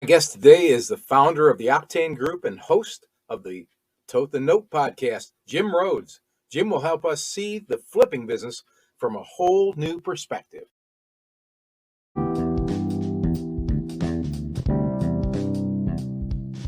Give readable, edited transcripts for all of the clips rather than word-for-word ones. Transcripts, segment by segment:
My guest today is the founder of the Octane Group and host of the Tote-The-Note podcast, Jim Rhoads. Jim will help us see the flipping business from a whole new perspective.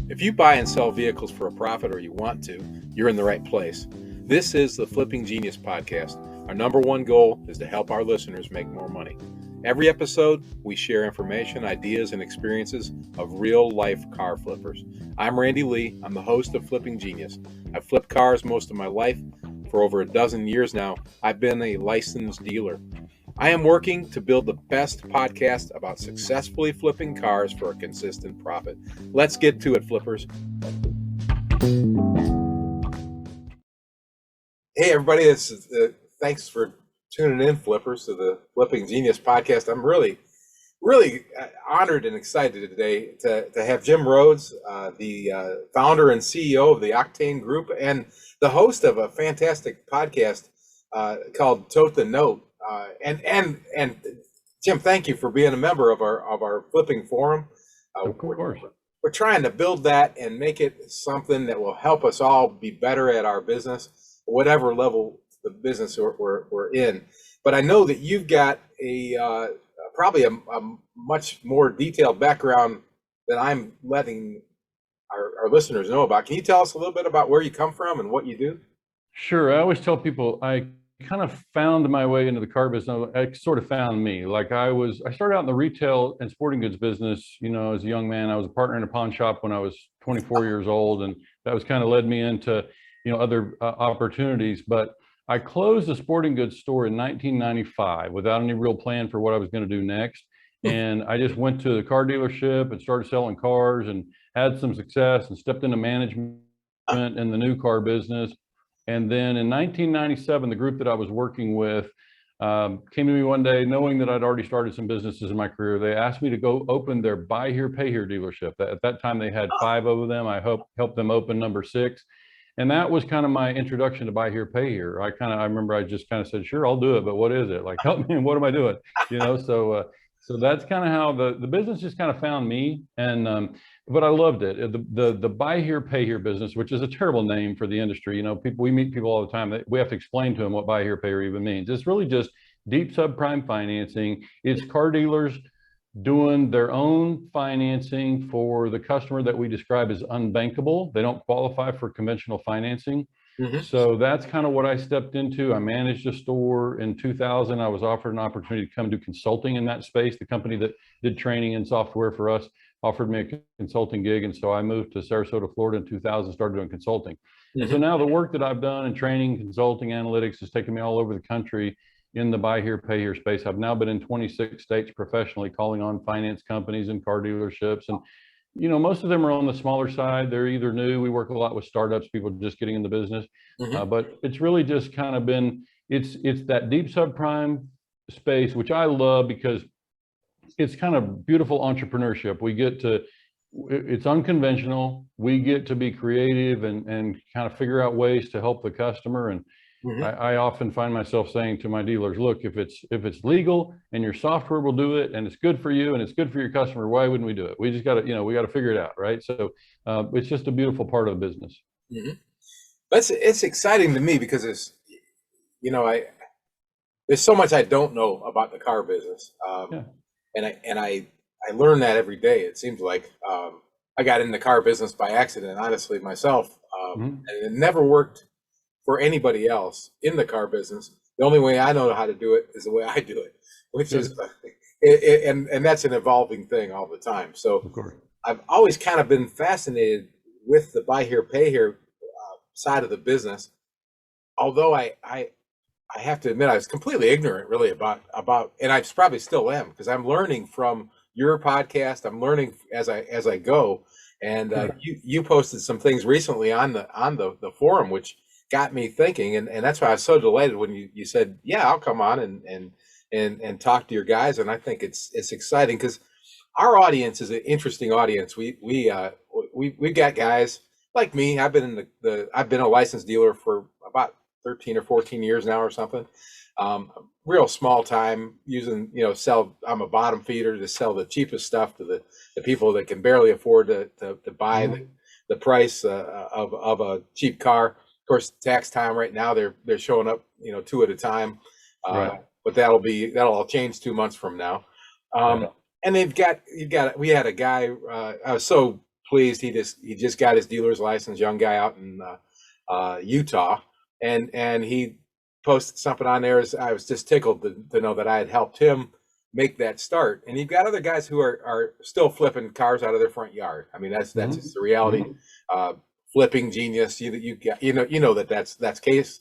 If you buy and sell vehicles for a profit, or you want to, you're in the right place. This is the Flipping Genius podcast. Our number one goal is to help our listeners make more money. Every episode, we share information, ideas, and experiences of real-life car flippers. I'm Randy Lee. I'm the host of Flipping Genius. I've flipped cars most of my life. For over a dozen years now, I've been a licensed dealer. I am working to build the best podcast about successfully flipping cars for a consistent profit. Let's get to it, flippers. Hey, everybody. Thanks for tuning in, flippers, to the Flipping Genius podcast. I'm really honored and excited today to have Jim Rhoads, the founder and CEO of the Octane Group and the host of a fantastic podcast called Tote-The-Note. And Jim, thank you for being a member of our flipping forum. Of course. We're trying to build that and make it something that will help us all be better at our business, whatever level the business we're in. But I know that you've got probably a much more detailed background than I'm letting our listeners know about. Can you tell us a little bit about where you come from and what you do? Sure. I always tell people I kind of found my way into the car business. It sort of found me. Like I started out in the retail and sporting goods business, as a young man. I was a partner in a pawn shop when I was 24 years old, and that was kind of led me into, other opportunities. But I closed a sporting goods store in 1995 without any real plan for what I was going to do next. And I just went to the car dealership and started selling cars and had some success and stepped into management in the new car business. And then in 1997, the group that I was working with came to me one day, knowing that I'd already started some businesses in my career. They asked me to go open their buy here, pay here dealership. At that time, they had 5 of them. I helped them open number 6. And that was kind of my introduction to buy here, pay here. I remember I just kind of said, sure, I'll do it, but what is it? Like, help me, and what am I doing? So that's kind of how the business just kind of found me. And but I loved it. The buy here, pay here business, which is a terrible name for the industry. We meet people all the time that we have to explain to them what buy here, pay here even means. It's really just deep subprime financing. It's car dealers doing their own financing for the customer that we describe as unbankable. They don't qualify for conventional financing. Mm-hmm. So that's kind of what I stepped into. I managed a store in 2000. I was offered an opportunity to come do consulting in that space. The company that did training and software for us offered me a consulting gig. And so I moved to Sarasota, Florida in 2000, started doing consulting. Mm-hmm. And so now the work that I've done in training, consulting, analytics has taken me all over the country in the buy here, pay here space. I've now been in 26 states professionally, calling on finance companies and car dealerships. And, most of them are on the smaller side. They're either new. We work a lot with startups, people just getting in the business. Mm-hmm. But it's really just kind of been, it's that deep subprime space, which I love because it's kind of beautiful entrepreneurship. It's unconventional. We get to be creative and kind of figure out ways to help the customer. And mm-hmm. I often find myself saying to my dealers, look, if it's legal and your software will do it and it's good for you and it's good for your customer, why wouldn't we do it? We just got to, we got to figure it out, right? So it's just a beautiful part of the business. Mm-hmm. It's exciting to me because it's, there's so much I don't know about the car business, and I learn that every day. It seems like I got in the car business by accident, honestly, myself, mm-hmm. and it never worked for anybody else in the car business. The only way I know how to do it is the way I do it, which is, and that's an evolving thing all the time. So I've always kind of been fascinated with the buy here, pay here side of the business. Although I have to admit I was completely ignorant really about, and I probably still am, because I'm learning from your podcast. I'm learning as I go. And you posted some things recently on the forum, which got me thinking, and that's why I was so delighted when you said, yeah, I'll come on and talk to your guys. And I think it's exciting because our audience is an interesting audience. We've got guys like me. I've been a licensed dealer for about 13 or 14 years now or something. Real small time using, I'm a bottom feeder to sell the cheapest stuff to the people that can barely afford to buy the price of a cheap car. Of course, tax time right now, they're showing up, 2 at a time. But that'll all change 2 months from now. And we had a guy, I was so pleased. He just got his dealer's license, young guy out in Utah, and he posted something on there. I was just tickled to know that I had helped him make that start. And you've got other guys who are still flipping cars out of their front yard. I mean, that's just the reality. Flipping genius. You know that's the case.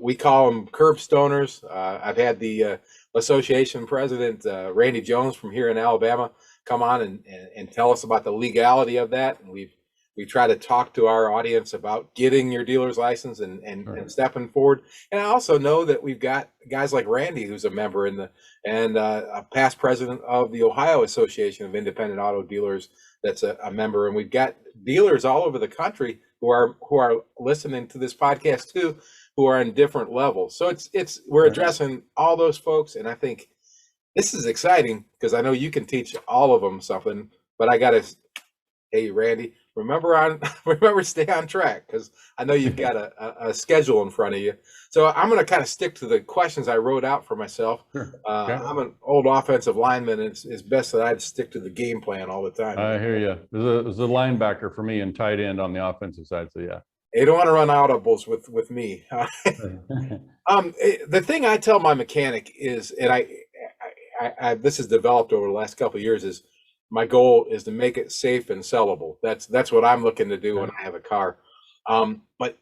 We call them curb stoners. I've had the association president, Randy Jones from here in Alabama, come on and tell us about the legality of that. And we try to talk to our audience about getting your dealer's license and stepping forward. And I also know that we've got guys like Randy, who's a member and a past president of the Ohio Association of Independent Auto Dealers, that's a member. And we've got dealers all over the country who are listening to this podcast too, who are in different levels. So we're addressing all those folks, and I think this is exciting because I know you can teach all of them something. But I gotta, hey Randy, remember stay on track, because I know you've got a schedule in front of you. So I'm going to kind of stick to the questions I wrote out for myself. I'm an old offensive lineman, and it's best that I'd stick to the game plan all the time. I hear you. There's a linebacker for me and tight end on the offensive side. So yeah. You don't want to run audibles with me. The thing I tell my mechanic is, and I this has developed over the last couple of years, is my goal is to make it safe and sellable. That's what I'm looking to do when I have a car. But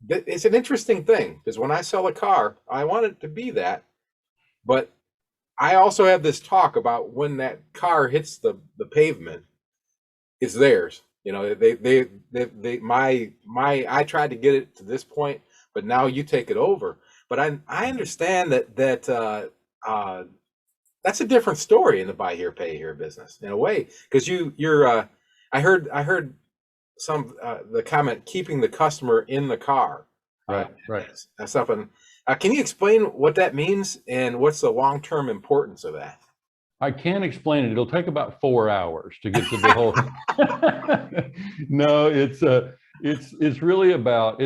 it's an interesting thing, because when I sell a car, I want it to be that. But I also have this talk about when that car hits the pavement, it's theirs. I tried to get it to this point, but now you take it over. But I understand that that's a different story in the buy here, pay here business in a way, because I heard some the comment, keeping the customer in the car. Right. That's something. Can you explain what that means and what's the long-term importance of that? I can't explain it. It'll take about 4 hours to get to the whole. No, it's really about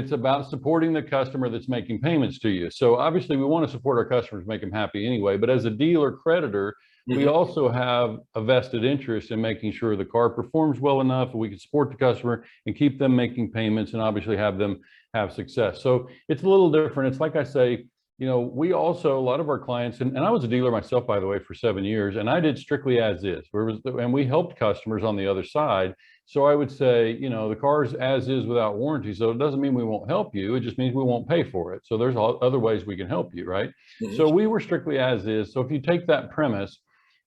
supporting the customer that's making payments to you. So obviously we want to support our customers, make them happy anyway. But as a dealer creditor, we also have a vested interest in making sure the car performs well enough and we can support the customer and keep them making payments and obviously have them have success. So it's a little different. It's like I say, we also, a lot of our clients, and I was a dealer myself, by the way, for 7 years, and I did strictly as is, and we helped customers on the other side. So I would say, the car's as is without warranty. So it doesn't mean we won't help you. It just means we won't pay for it. So there's other ways we can help you, right? So we were strictly as is. So if you take that premise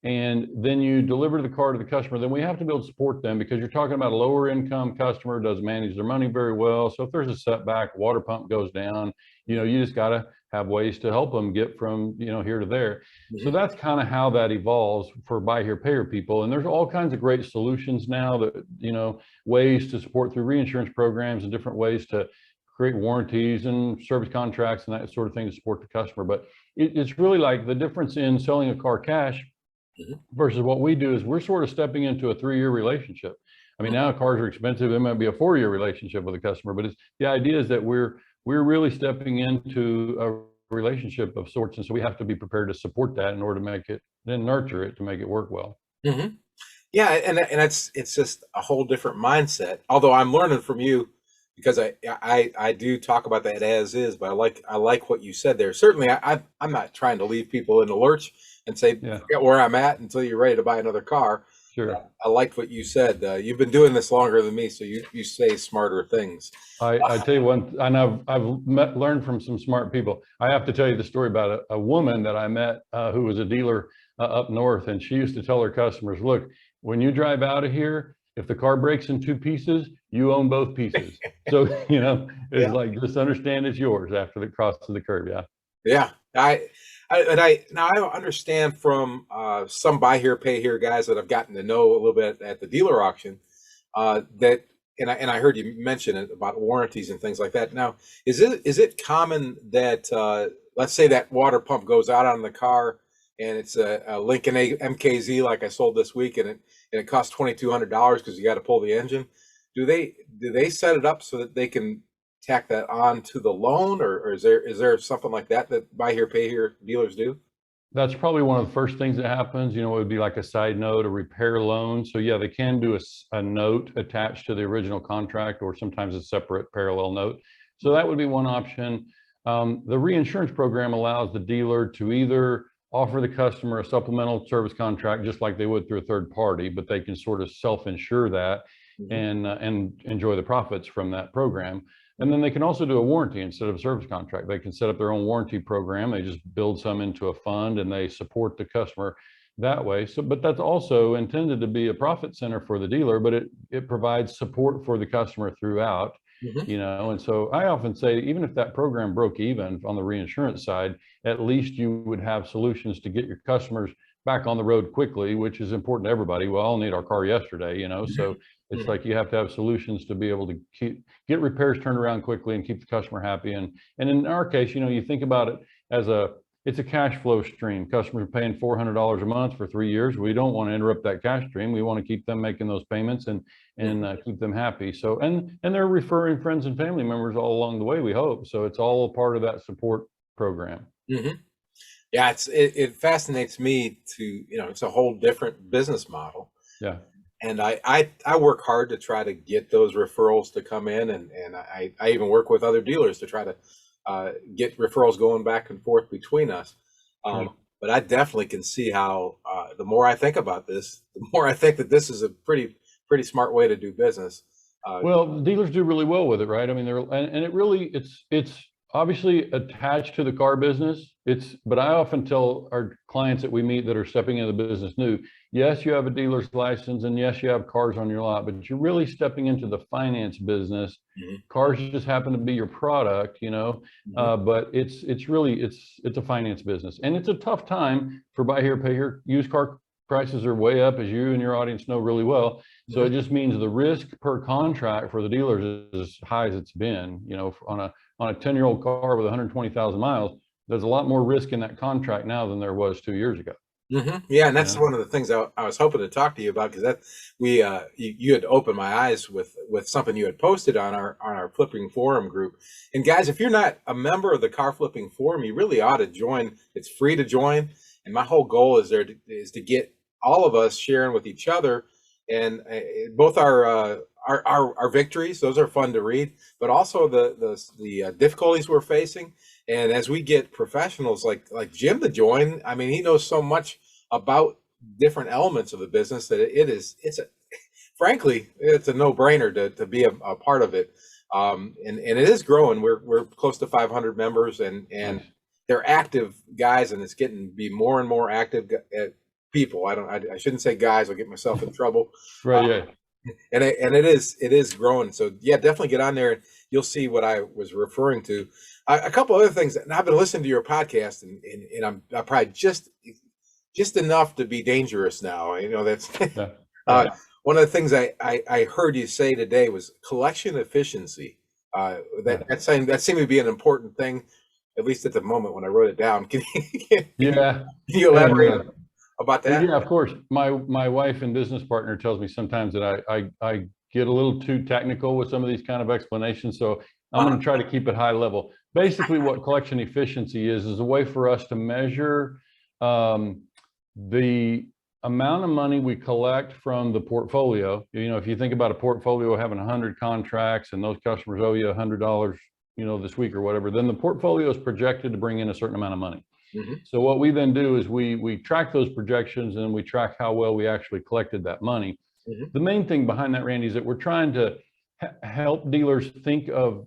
and then you deliver the car to the customer, then we have to be able to support them, because you're talking about a lower income customer, doesn't manage their money very well. So if there's a setback, water pump goes down, you just got to have ways to help them get from, here to there. So that's kind of how that evolves for buy here, pay here people. And there's all kinds of great solutions now that, ways to support through reinsurance programs and different ways to create warranties and service contracts and that sort of thing to support the customer. But it's really like the difference in selling a car cash versus what we do is we're sort of stepping into a 3-year relationship. I mean, now cars are expensive. It might be a 4-year relationship with a customer, but the idea is that we're really stepping into a relationship of sorts. And so we have to be prepared to support that in order to make it, then nurture it to make it work well. Yeah. And it's just a whole different mindset. Although I'm learning from you, because I do talk about that as is, but I like what you said there. Certainly I'm not trying to leave people in the lurch and say, forget where I'm at until you're ready to buy another car. Sure. I liked what you said. You've been doing this longer than me, so you say smarter things. I tell you one, and I've learned from some smart people. I have to tell you the story about a woman that I met who was a dealer up north, and she used to tell her customers, look, when you drive out of here, if the car breaks in 2 pieces, you own both pieces. So, it's like, just understand it's yours after the cross of the curb. Yeah. I understand from some buy here, pay here guys that I've gotten to know a little bit at the dealer auction, that and I heard you mention it about warranties and things like that. Now, is it common that let's say that water pump goes out on the car and it's a Lincoln MKZ like I sold this week, and it costs $2,200 because you got to pull the engine. Do they set it up so that they can tack that on to the loan, or is there something like that buy here pay here dealers do? That's probably one of the first things that happens. You know, it would be like a side note, a repair loan. So yeah, they can do a note attached to the original contract, or sometimes a separate parallel note. So that would be one option. The reinsurance program allows the dealer to either offer the customer a supplemental service contract, just like they would through a third party, but they can sort of self-insure that and enjoy the profits from that program. And then they can also do a warranty instead of a service contract. They can set up their own warranty program. They just build some into a fund and they support the customer that way. So, but that's also intended to be a profit center for the dealer, but it provides support for the customer throughout, you know. And so I often say, even if that program broke even on the reinsurance side, at least you would have solutions to get your customers back on the road quickly, which is important to everybody. We all need our car yesterday, you know. So it's like you have to have solutions to be able to get repairs turned around quickly and keep the customer happy. And in our case, you know, you think about it as it's a cash flow stream. Customers are paying $400 a month for 3 years. We don't want to interrupt that cash stream. We want to keep them making those payments and keep them happy. So and they're referring friends and family members all along the way, we hope. So it's all a part of that support program. Yeah, it fascinates me to, you know, it's a whole different business model. Yeah. And I work hard to try to get those referrals to come in, and I even work with other dealers to try to get referrals going back and forth between us. But I definitely can see how the more I think about this, the more I think that this is a pretty smart way to do business. Well, dealers do really well with it, right? I mean, and it really, it's obviously attached to the car business. But I often tell our clients that we meet that are stepping into the business new, yes, you have a dealer's license and yes, you have cars on your lot, but you're really stepping into the finance business. Cars just happen to be your product, you know, but it's really, it's a finance business, and it's a tough time for buy here, pay here. Used car prices are way up, as you and your audience know really well. So it just means the risk per contract for the dealers is as high as it's been. You know, on a 10-year-old car with 120,000 miles, there's a lot more risk in that contract now than there was 2 years ago. Yeah, and that's one of the things I was hoping to talk to you about, because you had opened my eyes with something you had posted on our flipping forum group. And guys, if you're not a member of the car flipping forum, you really ought to join. It's free to join, and my whole goal is to get all of us sharing with each other, and both our victories. Those are fun to read, but also the difficulties we're facing. And as we get professionals like Jim to join, I mean, he knows so much about different elements of the business that frankly, it's a no-brainer to be a part of it. And it is growing. We're close to 500 members, and they're active guys, and it's getting to be more and more active people. I shouldn't say guys. I'll get myself in trouble. Right. And it is growing. So yeah, definitely get on there and you'll see what I was referring to. A couple other things, and I've been listening to your podcast, and I'm probably just enough to be dangerous now. You know, that's one of the things I heard you say today was collection efficiency. That seemed to be an important thing, at least at the moment when I wrote it down. Can you elaborate about that? Yeah, of course. My wife and business partner tells me sometimes that I get a little too technical with some of these kind of explanations, so I'm going to try to keep it high level. Basically, what collection efficiency is a way for us to measure the amount of money we collect from the portfolio. You know, if you think about a portfolio having 100 contracts and those customers owe you $100, you know, this week or whatever, then the portfolio is projected to bring in a certain amount of money. So what we then do is we track those projections, and we track how well we actually collected that money. The main thing behind that, Randy, is that we're trying to help dealers think of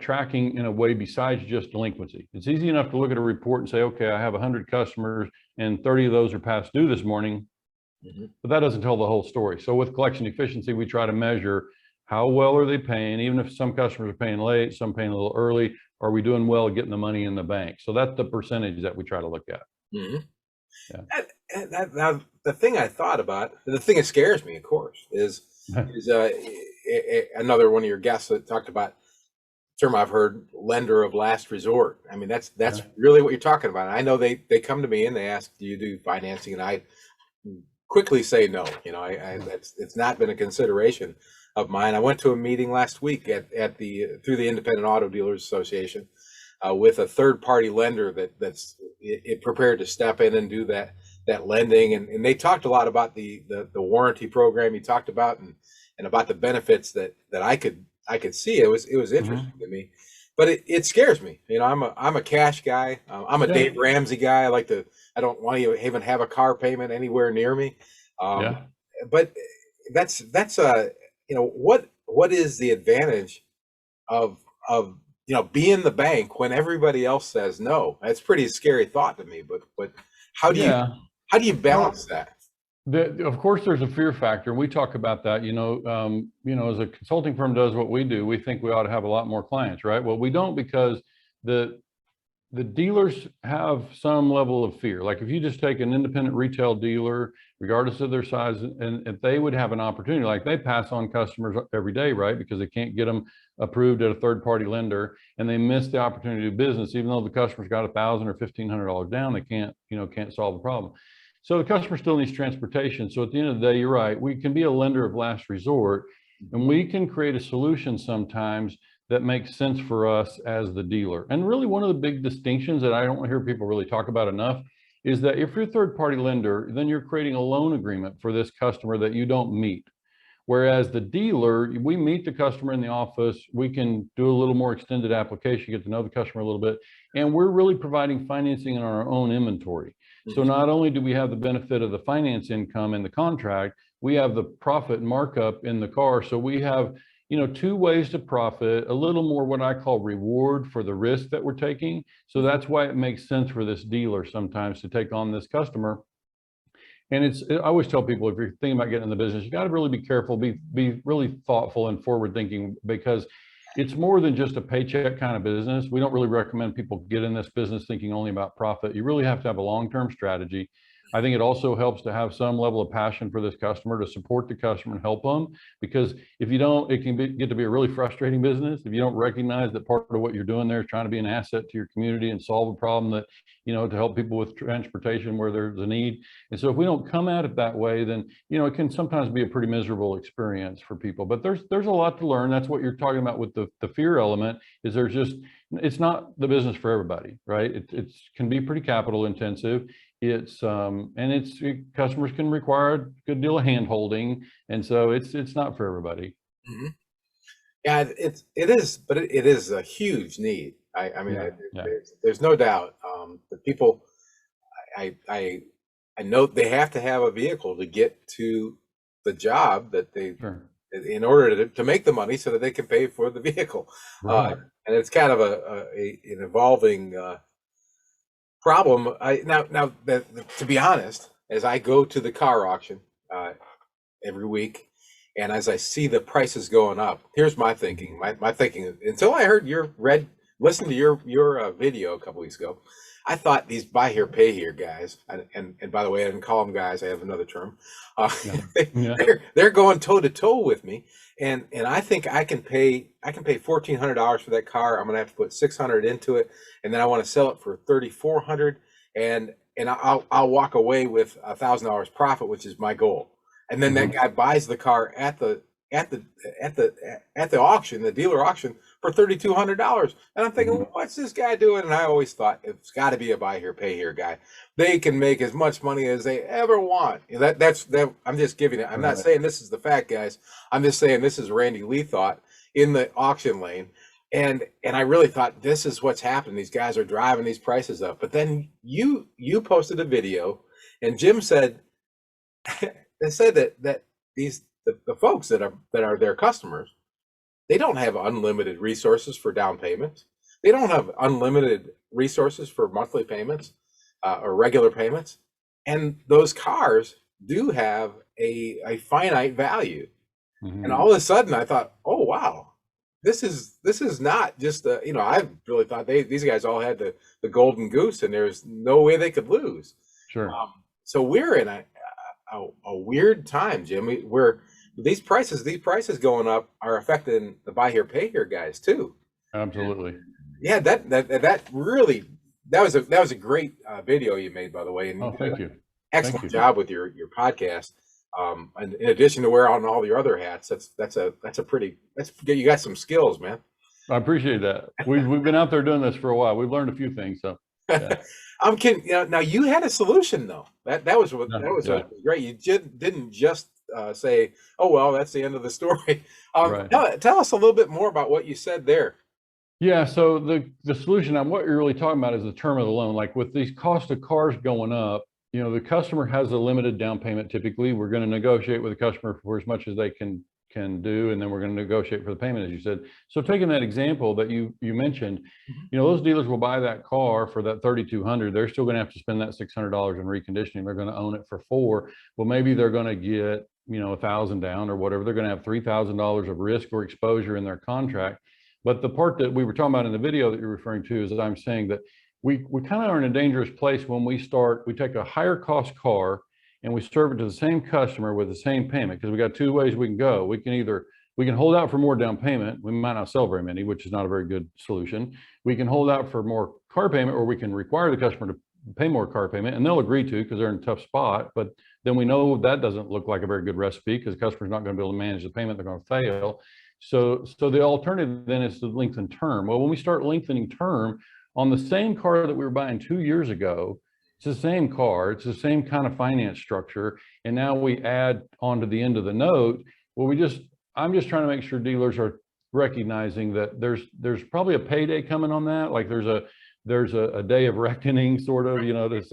tracking in a way besides just delinquency. It's easy enough to look at a report and say, okay, I have 100 customers and 30 of those are past due this morning, but that doesn't tell the whole story. So with collection efficiency, we try to measure how well are they paying, even if some customers are paying late, some paying a little early. Are we doing well getting the money in the bank? So that's the percentage that we try to look at. Now, the thing I thought about, the thing that scares me, of course, is another one of your guests that talked about term I've heard, lender of last resort. I mean, that's really what you're talking about. I know they come to me and they ask, do you do financing? And I quickly say no. You know, it's not been a consideration of mine. I went to a meeting last week at the through the Independent Auto Dealers Association with a third party lender that's prepared to step in and do that lending, and they talked a lot about the warranty program you talked about, and about the benefits that I could see. It was interesting to me, but it scares me. You know, I'm a cash guy. I'm a Dave Ramsey guy. I don't want to even have a car payment anywhere near me. But that's you know, what is the advantage of you know, being the bank when everybody else says no? That's a pretty scary thought to me. But how do you balance that? Of course, there's a fear factor. We talk about that. You know, as a consulting firm does what we do, we think we ought to have a lot more clients, right? Well, we don't, because the dealers have some level of fear. Like if you just take an independent retail dealer, regardless of their size, and if they would have an opportunity, like they pass on customers every day, right? Because they can't get them approved at a third party lender, and they miss the opportunity to do business, even though the customer's got $1,000 or $1,500 down, they can't solve the problem. So the customer still needs transportation. So at the end of the day, you're right, we can be a lender of last resort, and we can create a solution sometimes that makes sense for us as the dealer. And really one of the big distinctions that I don't hear people really talk about enough is that if you're a third party lender, then you're creating a loan agreement for this customer that you don't meet. Whereas the dealer, we meet the customer in the office, we can do a little more extended application, get to know the customer a little bit, and we're really providing financing in our own inventory. So not only do we have the benefit of the finance income in the contract, we have the profit markup in the car. So we have, you know, two ways to profit, a little more what I call reward for the risk that we're taking. So that's why it makes sense for this dealer sometimes to take on this customer. And I always tell people, if you're thinking about getting in the business, you got to really be careful, be really thoughtful and forward thinking, because it's more than just a paycheck kind of business. We don't really recommend people get in this business thinking only about profit. You really have to have a long-term strategy. I think it also helps to have some level of passion for this customer, to support the customer and help them, because if you don't, it can get to be a really frustrating business. If you don't recognize that part of what you're doing there is trying to be an asset to your community and solve a problem that, you know, to help people with transportation where there's a need. And so if we don't come at it that way, then, you know, it can sometimes be a pretty miserable experience for people. But there's a lot to learn. That's what you're talking about with the fear element, is it's not the business for everybody, right? It can be pretty capital intensive. Customers can require a good deal of hand holding, and so it's not for everybody. Yeah, it is, but it is a huge need. I mean, there's no doubt. The people, I know they have to have a vehicle to get to the job that they, in order to make the money so that they can pay for the vehicle. And it's kind of an evolving problem. To be honest, as I go to the car auction every week, and as I see the prices going up, here's my thinking. My thinking, until I heard listened to your video a couple weeks ago, I thought these buy here, pay here guys, and by the way, I didn't call them guys. I have another term. They're going toe to toe with me, and I think I can pay $1,400 for that car. I'm gonna have to put $600 into it, and then I want to sell it for $3,400, and I'll walk away with $1,000 profit, which is my goal. And then that guy buys the car at the auction, the dealer auction, for $3,200. And I'm thinking, what's this guy doing? And I always thought it's got to be a buy here, pay here guy. They can make as much money as they ever want. That's I'm just giving it. I'm not saying this is the fact, guys. I'm just saying this is Randy Lee thought in the auction lane. And I really thought this is what's happening. These guys are driving these prices up. But then you posted a video, and Jim said, they said that the folks that are their customers, they don't have unlimited resources for down payments. They don't have unlimited resources for monthly payments or regular payments. And those cars do have a finite value. And all of a sudden I thought, oh, wow, this is not just I really thought these guys all had the golden goose, and there's no way they could lose. Sure. So we're in a weird time, Jim, where these prices going up are affecting the buy here, pay here guys too. Absolutely. Yeah, that really, that was a great video you made, by the way. And oh, thank you. Excellent job with your podcast. And in addition to wear on all your other hats, you got some skills, man. I appreciate that. We've been out there doing this for a while. We've learned a few things. So yeah. I'm kidding. Now you had a solution though. That was what great. You didn't just say, "Oh well, that's the end of the story." Right. Tell us a little bit more about what you said there. Yeah. So the solution on what you're really talking about is the term of the loan. Like with these cost of cars going up, the customer has a limited down payment. Typically, we're going to negotiate with the customer for as much as they can do, and then we're going to negotiate for the payment, as you said. So taking that example that you mentioned, those dealers will buy that car for that $3,200. They're still going to have to spend that $600 in reconditioning. They're going to own it for $4,000. Well, maybe they're going to get $1,000 down or whatever. They're going to have $3,000 of risk or exposure in their contract. But the part that we were talking about in the video that you're referring to is that I'm saying that we kind of are in a dangerous place when we take a higher cost car and we serve it to the same customer with the same payment, because we got two ways we can go. We can hold out for more down payment. We might not sell very many, which is not a very good solution. We can hold out for more car payment, or we can require the customer to pay more car payment, and they'll agree to because they're in a tough spot. But then we know that doesn't look like a very good recipe, because the customer's not going to be able to manage the payment. They're going to fail. So the alternative then is to lengthen term. Well, when we start lengthening term on the same car that we were buying 2 years ago, it's the same car, it's the same kind of finance structure, and now we add onto the end of the note. Well, I'm just trying to make sure dealers are recognizing that there's probably a payday coming on that. Like there's a day of reckoning, sort of,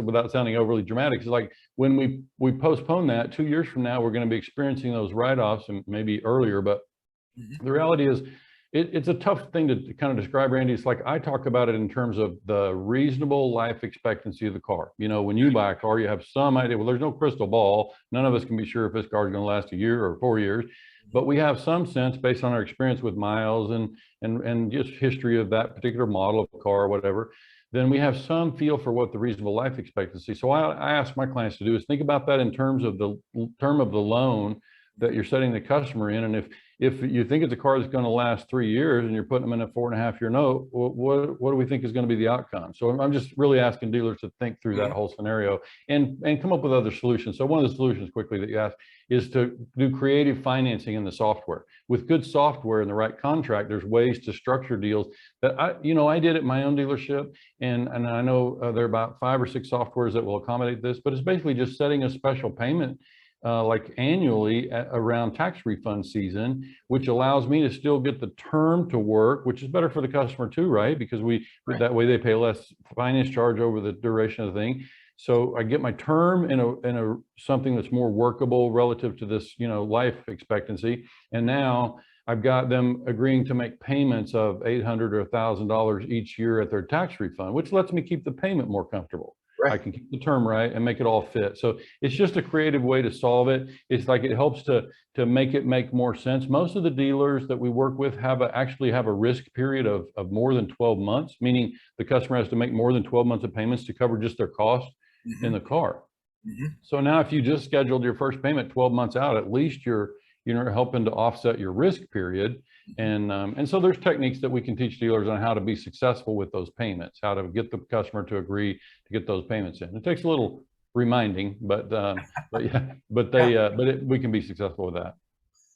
without sounding overly dramatic. It's like when we postpone that 2 years from now, we're going to be experiencing those write-offs, and maybe earlier. But the reality is, it's a tough thing to kind of describe, Randy. It's like I talk about it in terms of the reasonable life expectancy of the car. When you buy a car, you have some idea. Well, there's no crystal ball. None of us can be sure if this car is going to last a year or 4 years, but we have some sense based on our experience with miles and just history of that particular model of car or whatever. Then we have some feel for what the reasonable life expectancy. So I ask my clients to do is think about that in terms of the term of the loan that you're setting the customer in. And if you think it's a car that's going to last 3 years and you're putting them in a 4.5-year note, what do we think is going to be the outcome? So I'm just really asking dealers to think through that whole scenario and come up with other solutions. So one of the solutions quickly that you asked is to do creative financing in the software. With good software and the right contract, there's ways to structure deals that I did at my own dealership, and I know there are about 5 or 6 softwares that will accommodate this, but it's basically just setting a special payment like annually around tax refund season, which allows me to still get the term to work, which is better for the customer too, right? Because that way they pay less finance charge over the duration of the thing. So I get my term in a something that's more workable relative to this, life expectancy. And now I've got them agreeing to make payments of $800 or $1,000 each year at their tax refund, which lets me keep the payment more comfortable. Right. I can keep the term right and make it all fit. So it's just a creative way to solve it. It's like it helps to make it make more sense. Most of the dealers that we work with actually have a risk period of more than 12 months, meaning the customer has to make more than 12 months of payments to cover just their cost in the car. So now if you just scheduled your first payment 12 months out, at least you're helping to offset your risk period. And so there's techniques that we can teach dealers on how to be successful with those payments, how to get the customer to agree to get those payments in. It takes a little reminding, but we can be successful with that.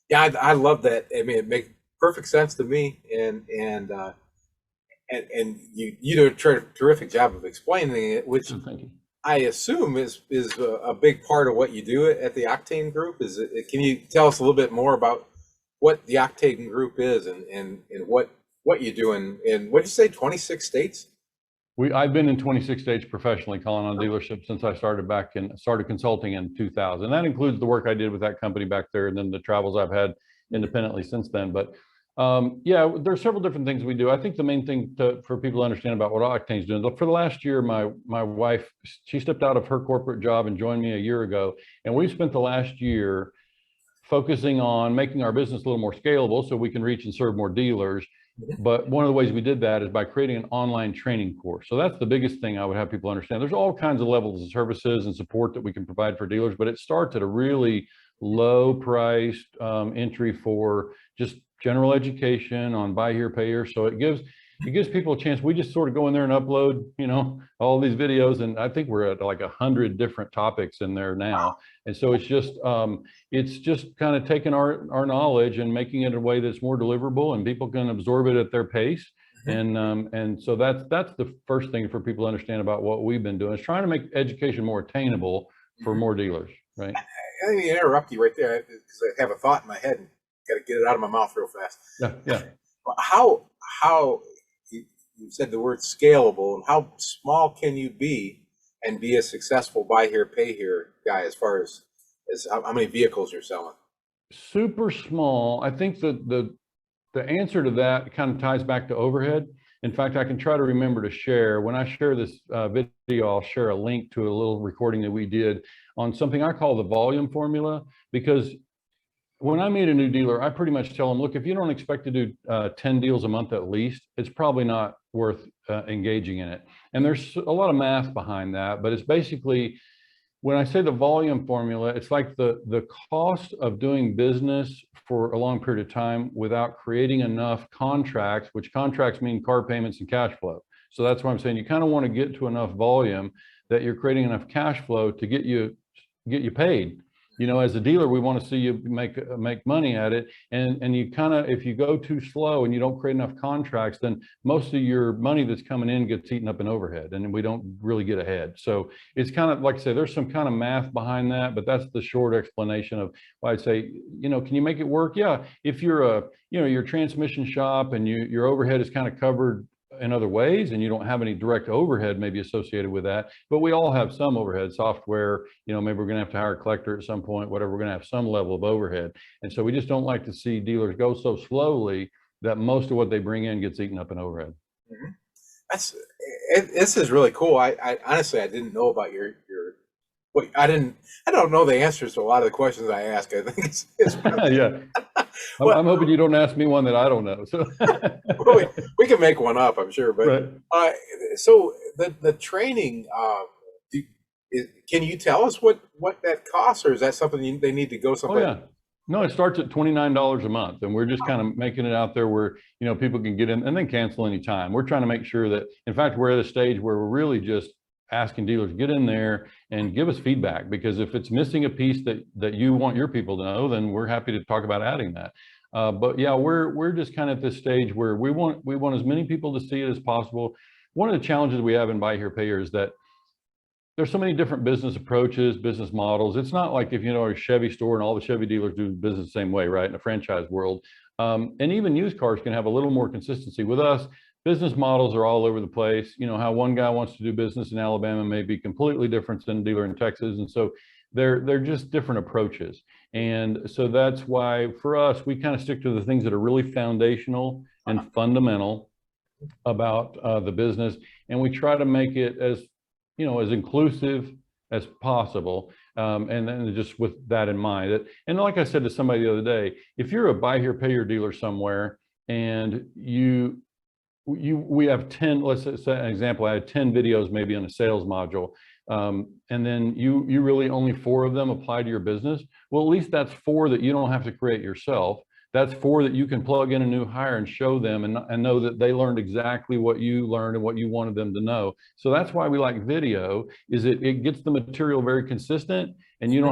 Yeah, I love that. I mean, it makes perfect sense to me, and you do a terrific job of explaining it, which I assume is a big part of what you do at the Octane Group. Can you tell us a little bit more about what the Octane Group is and what you do in what did you say, 26 states? I've been in 26 states professionally, calling on dealerships since I started consulting in 2000. That includes the work I did with that company back there, and then the travels I've had independently since then. But yeah, there's several different things we do. I think the main thing for people to understand about what Octane's doing, for the last year, my wife, she stepped out of her corporate job and joined me a year ago, and we've spent the last year focusing on making our business a little more scalable so we can reach and serve more dealers. But one of the ways we did that is by creating an online training course. So that's the biggest thing I would have people understand. There's all kinds of levels of services and support that we can provide for dealers, but it starts at a really low priced entry for just general education on buy here, pay here. So it gives people a chance. We just sort of go in there and upload, you know, all these videos, and I think we're at like 100 different topics in there now. And so it's just kind of taking our knowledge and making it in a way that's more deliverable and people can absorb it at their pace. And so that's the first thing for people to understand about what we've been doing, is trying to make education more attainable for more dealers, right? I need to interrupt you right there because I have a thought in my head and got to get it out of my mouth real fast. Yeah. How you said the word scalable, and how small can you be and be a successful buy here, pay here guy as far as how many vehicles you're selling? Super small. I think that the answer to that kind of ties back to overhead. In fact, I can try to remember to share. When I share this video, I'll share a link to a little recording that we did on something I call the volume formula, because when I meet a new dealer, I pretty much tell them, look, if you don't expect to do 10 deals a month at least, it's probably not worth engaging in it. And there's a lot of math behind that, but it's basically, when I say the volume formula, it's like the cost of doing business for a long period of time without creating enough contracts, which contracts mean car payments and cash flow. So that's why I'm saying you kind of want to get to enough volume that you're creating enough cash flow to get you paid. You know, as a dealer, we want to see you make money at it. And you kind of, if you go too slow and you don't create enough contracts, then most of your money that's coming in gets eaten up in overhead, and we don't really get ahead. So it's kind of like I say, there's some kind of math behind that, but that's the short explanation of why I'd say, you know, can you make it work? Yeah, if you're your transmission shop and your overhead is kind of covered in other ways and you don't have any direct overhead maybe associated with that, but we all have some overhead. Software, you know, maybe we're going to have to hire a collector at some point, whatever, we're going to have some level of overhead. And so we just don't like to see dealers go so slowly that most of what they bring in gets eaten up in overhead. This is really cool. I honestly, I didn't know about your I don't know the answers to a lot of the questions I ask. I think it's yeah. Well, I'm hoping you don't ask me one that I don't know. So we can make one up, I'm sure. But right. So the training, can you tell us what that costs, or is that something they need to go someplace? Oh, yeah. No, it starts at $29 a month, and we're just kind of making it out there where, you know, people can get in and then cancel anytime. We're trying to make sure that, in fact, we're at a stage where we're really just asking dealers, get in there and give us feedback, because if it's missing a piece that you want your people to know, then we're happy to talk about adding that. But yeah, we're just kind of at this stage where we want as many people to see it as possible. One of the challenges we have in Buy Here, Pay Here is that there's so many different business approaches, business models. It's not like if you know a Chevy store and all the Chevy dealers do business the same way, right? In a franchise world. And even used cars can have a little more consistency. With us, business models are all over the place. You know, how one guy wants to do business in Alabama may be completely different than a dealer in Texas. And so they're just different approaches. And so that's why for us, we kind of stick to the things that are really foundational and fundamental about the business. And we try to make it as, you know, as inclusive as possible. And then just with that in mind, and like I said to somebody the other day, if you're a Buy Here, Pay Here dealer somewhere and we have 10, let's say an example, I had 10 videos maybe on a sales module, and then you really only 4 of them apply to your business. Well, at least that's 4 that you don't have to create yourself. That's 4 that you can plug in a new hire and show them and know that they learned exactly what you learned and what you wanted them to know. So that's why we like video, is it gets the material very consistent, and we know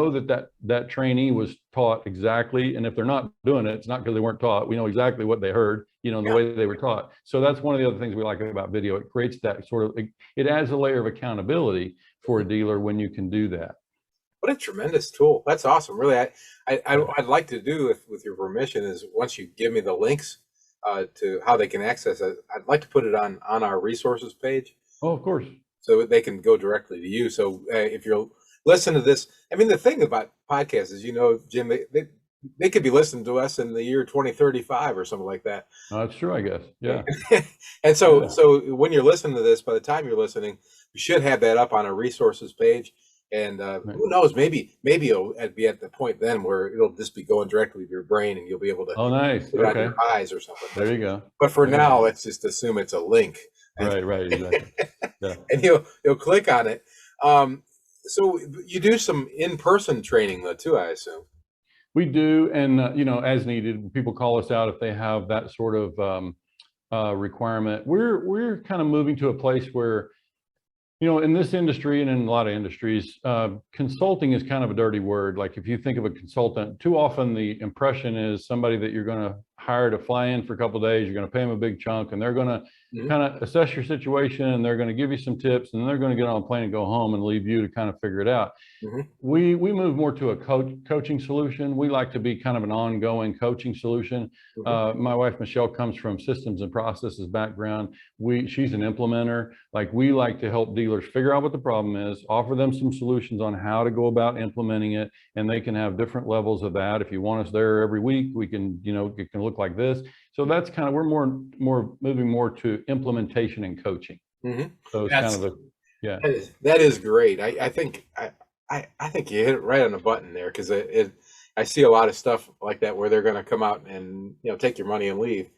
that trainee was taught exactly, and if they're not doing it, it's not because they weren't taught. We know exactly what they heard, you know, the way they were taught. So that's one of the other things we like about video. It creates that sort of, it adds a layer of accountability for a dealer when you can do that. What a tremendous tool. That's awesome. Really, I'd like to do, with your permission, is once you give me the links to how they can access it, I'd like to put it on our resources page. Oh, of course. So they can go directly to you. So if you're listening to this, I mean, the thing about podcasts is, you know, Jim, they could be listening to us in the year 2035 or something like that. That's true, I guess. Yeah. And so when you're listening to this, by the time you're listening, you should have that up on a resources page. And who knows, maybe it'll be at the point then where it'll just be going directly to your brain, and you'll be able to nice. put it on your eyes or something. There you go. But for now, let's just assume it's a link. Right, exactly. Yeah. And you'll click on it. So you do some in-person training though too, I assume. We do, and you know, as needed, people call us out if they have that sort of requirement. We're kind of moving to a place where, you know, in this industry and in a lot of industries, consulting is kind of a dirty word. Like if you think of a consultant, too often the impression is somebody that you're going to hire to fly in for a couple of days, you're going to pay them a big chunk, and they're going to kind of assess your situation, and they're going to give you some tips, and then they're going to get on a plane and go home and leave you to kind of figure it out. We move more to a coaching solution. We like to be kind of an ongoing coaching solution. My wife Michelle comes from systems and processes background. She's an implementer. Like, we like to help dealers figure out what the problem is, offer them some solutions on how to go about implementing it, and they can have different levels of that. If you want us there every week, we can, you know, it can look like this. So that's kind of, we're more moving more to implementation and coaching. So it's kind of a, yeah. That is great. I think I think you hit it right on the button there, because I see a lot of stuff like that where they're going to come out and, you know, take your money and leave.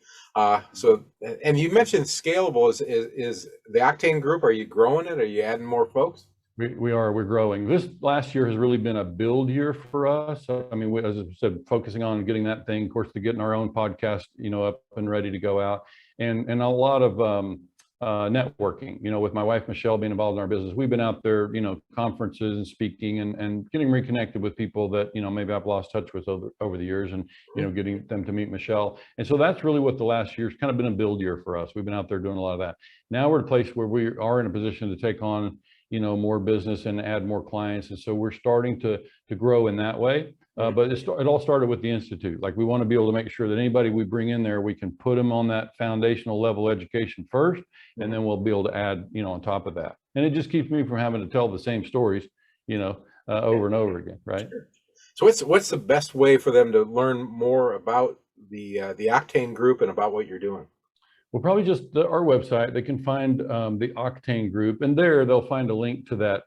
So, and you mentioned scalable. Is the Octane Group, are you growing it? Are you adding more folks? We're growing. This last year has really been a build year for us. So, I mean, as I said, focusing on getting that thing, of course, to getting our own podcast, you know, up and ready to go out, and a lot of networking, you know, with my wife Michelle being involved in our business. We've been out there, you know, conferences and speaking and getting reconnected with people that, you know, maybe I've lost touch with over the years, and, you know, getting them to meet Michelle. And so that's really what the last year's kind of been a build year for us. We've been out there doing a lot of that. Now we're at a place where we are in a position to take on, you know, more business and add more clients. And so we're starting to grow in that way. But it all started with the Institute. Like, we want to be able to make sure that anybody we bring in there, we can put them on that foundational level education first, and then we'll be able to add, you know, on top of that. And it just keeps me from having to tell the same stories, you know, over and over again, right? Sure. So what's the best way for them to learn more about the Octane Group and about what you're doing? Well, probably just our website. They can find the Octane Group, and there they'll find a link to that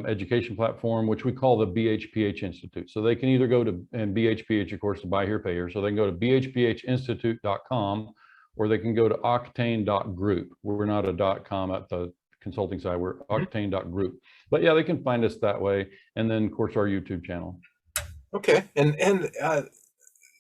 education platform, which we call the BHPH Institute. So they can either go to, and BHPH, of course, to buy here, pay here. So they can go to bhphinstitute.com, or they can go to octane.group. We're not a .com at the consulting side. We're octane.group. But yeah, they can find us that way. And then, of course, our YouTube channel. Okay. And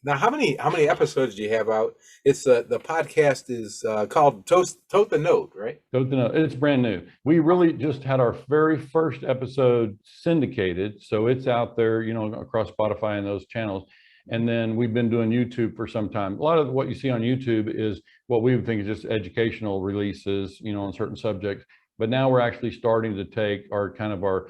now, how many episodes do you have out? It's the podcast is called Tote-The-Note, right? Tote-The-Note. It's brand new. We really just had our very first episode syndicated, so it's out there, you know, across Spotify and those channels. And then we've been doing YouTube for some time. A lot of what you see on YouTube is what we would think is just educational releases, you know, on certain subjects. But now we're actually starting to take our kind of our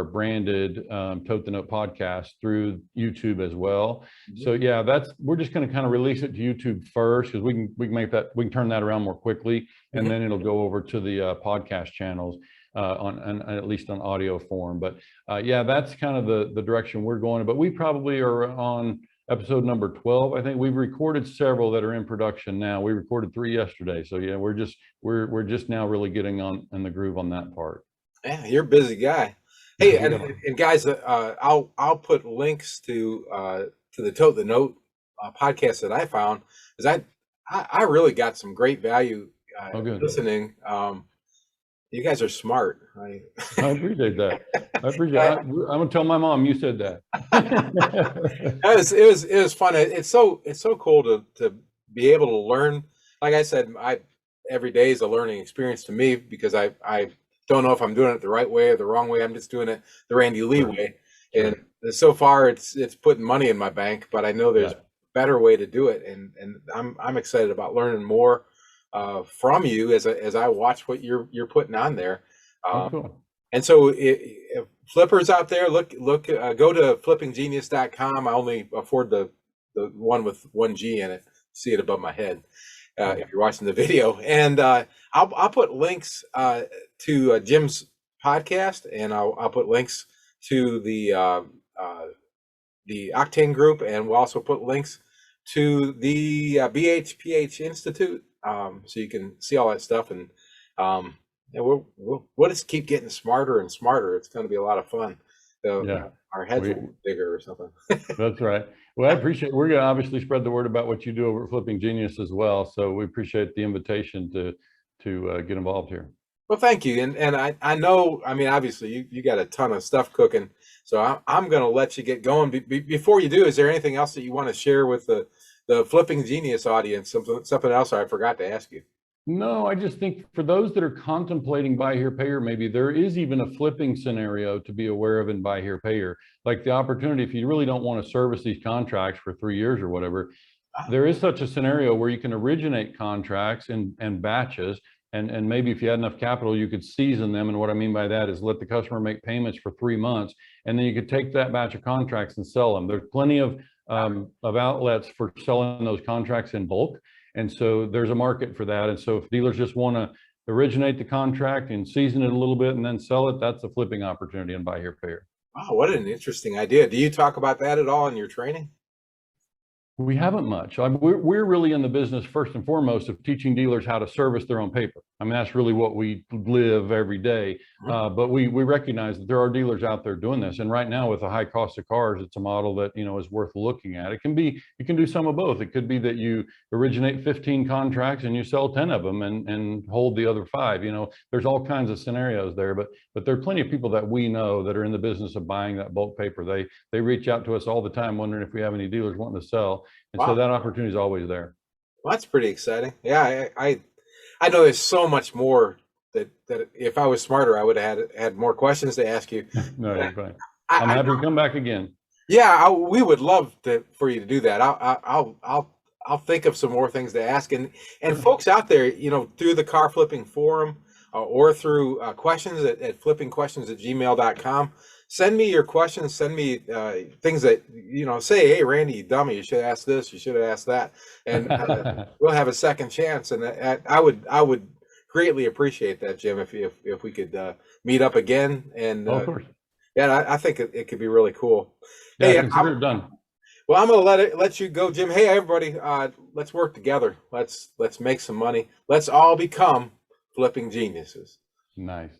branded Tote-The-Note podcast through YouTube as well. So yeah, we're just going to kind of release it to YouTube first, because we can turn that around more quickly, and then it'll go over to the podcast channels on at least on audio form. But yeah, that's kind of the direction we're going. But we probably are on episode number 12. I think we've recorded several that are in production now. We recorded 3 yesterday. So yeah, we're just now really getting in the groove on that part. Yeah, you're a busy guy. Hey, and guys, I'll put links to the Tote-The-Note podcast that I found, because I really got some great value listening. You guys are smart. I appreciate that. I'm gonna tell my mom you said that. It was fun. It's so cool to be able to learn. Like I said, every day is a learning experience to me, because I don't know if I'm doing it the right way or the wrong way. I'm just doing it the Randy Lee way. And so far it's putting money in my bank, but I know there's a better way to do it. And I'm excited about learning more from you as I watch what you're putting on there. Cool. And so if flippers out there, go to flippinggenius.com. I only afford the one with 1 G in it. See it above my head. If you're watching the video, and I'll put links to Jim's podcast, and I'll put links to the Octane Group, and we'll also put links to the BHPH Institute, so you can see all that stuff. And we'll just keep getting smarter and smarter. It's going to be a lot of fun. So our heads will be bigger or something. That's right. Well, I appreciate. We're going to obviously spread the word about what you do over at Flipping Genius as well. So we appreciate the invitation to get involved here. Well, thank you. And I know, I mean, obviously you got a ton of stuff cooking, so I'm going to let you get going. Before you do, is there anything else that you want to share with the Flipping Genius audience? Something else I forgot to ask you? No, I just think for those that are contemplating buy here, pay here, maybe there is even a flipping scenario to be aware of in buy here, pay here. Like the opportunity, if you really don't want to service these contracts for 3 years or whatever, there is such a scenario where you can originate contracts and batches. And maybe if you had enough capital, you could season them. And what I mean by that is let the customer make payments for 3 months, and then you could take that batch of contracts and sell them. There's plenty of outlets for selling those contracts in bulk. And so there's a market for that. And so if dealers just want to originate the contract and season it a little bit and then sell it, that's a flipping opportunity in buy here, pay here. Wow, what an interesting idea. Do you talk about that at all in your training? We haven't much. We're really in the business first and foremost of teaching dealers how to service their own paper. I mean, that's really what we live every day. But we recognize that there are dealers out there doing this. And right now with the high cost of cars, it's a model that, you know, is worth looking at. It can do some of both. It could be that you originate 15 contracts and you sell 10 of them and hold the other 5. You know, there's all kinds of scenarios there, but there are plenty of people that we know that are in the business of buying that bulk paper. They reach out to us all the time wondering if we have any dealers wanting to sell. And so that opportunity is always there. Well, that's pretty exciting. Yeah, I know there's so much more that if I was smarter, I would have had more questions to ask you. No, you're fine. I'm happy to come back again. Yeah, we would love for you to do that. I'll think of some more things to ask. And folks out there, you know, through the Car Flipping Forum or through questions at flippingquestions@gmail.com. Send me your questions. Send me things that, you know, say, hey, Randy, you dummy, you should ask this, you should have asked that. And we'll have a second chance. And I would greatly appreciate that, Jim, if we could meet up again. And of course. Yeah, I think it could be really cool. Yeah, Hey, consider it done. Well, I'm gonna let you go, Jim. Hey, everybody, let's work together. Let's make some money. Let's all become flipping geniuses. Nice.